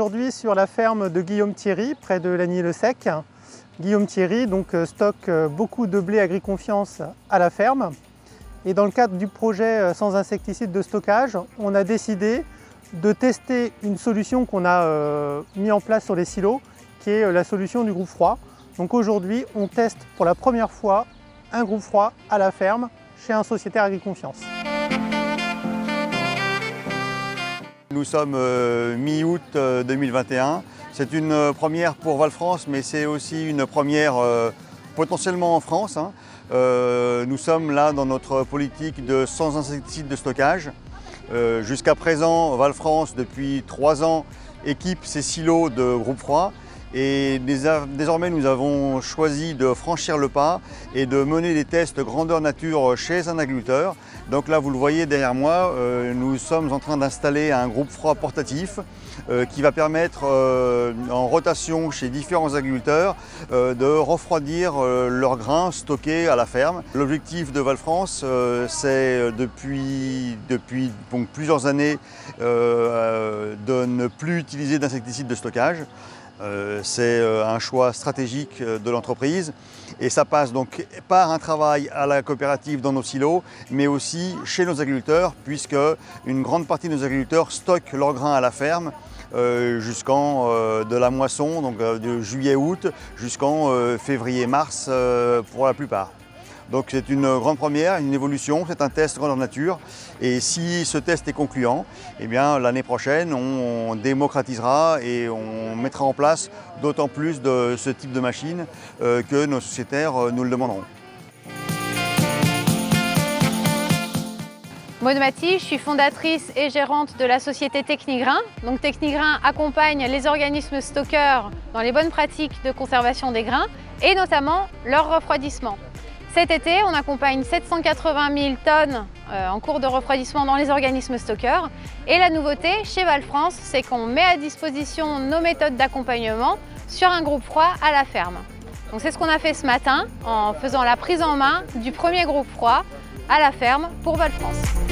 aujourd'hui sur la ferme de Guillaume Thierry, près de Lagny-le-Sec. Guillaume Thierry stocke beaucoup de blé Agriconfiance à la ferme. Et dans le cadre du projet sans insecticide de stockage, on a décidé de tester une solution qu'on a mis en place sur les silos, qui est la solution du groupe froid. Donc aujourd'hui, on teste pour la première fois un groupe froid à la ferme chez un sociétaire Agriconfiance. Nous sommes mi-août 2021. C'est une première pour Val-France, mais c'est aussi une première potentiellement en France. Nous sommes là dans notre politique de sans insecticide de stockage. Jusqu'à présent, Val-France, depuis 3 ans, équipe ses silos de groupe froid. Et désormais, nous avons choisi de franchir le pas et de mener des tests grandeur nature chez un agriculteur. Donc là, vous le voyez derrière moi, nous sommes en train d'installer un groupe froid portatif qui va permettre, en rotation chez différents agriculteurs, de refroidir leurs grains stockés à la ferme. L'objectif de Val-France, c'est depuis plusieurs années de ne plus utiliser d'insecticides de stockage. C'est un choix stratégique de l'entreprise et ça passe donc par un travail à la coopérative dans nos silos, mais aussi chez nos agriculteurs, puisque une grande partie de nos agriculteurs stockent leurs grains à la ferme jusqu'en de la moisson, donc de juillet-août, jusqu'en février-mars pour la plupart. Donc c'est une grande première, une évolution, c'est un test grandeur nature. Et si ce test est concluant, eh bien l'année prochaine, on démocratisera et on mettra en place d'autant plus de ce type de machine que nos sociétaires nous le demanderont. Maud Maty, je suis fondatrice et gérante de la société Technigrain. Donc Technigrain accompagne les organismes stockeurs dans les bonnes pratiques de conservation des grains et notamment leur refroidissement. Cet été, on accompagne 780 000 tonnes en cours de refroidissement dans les organismes stockeurs. Et la nouveauté chez Val-France, c'est qu'on met à disposition nos méthodes d'accompagnement sur un groupe froid à la ferme. Donc c'est ce qu'on a fait ce matin en faisant la prise en main du premier groupe froid à la ferme pour Val-France.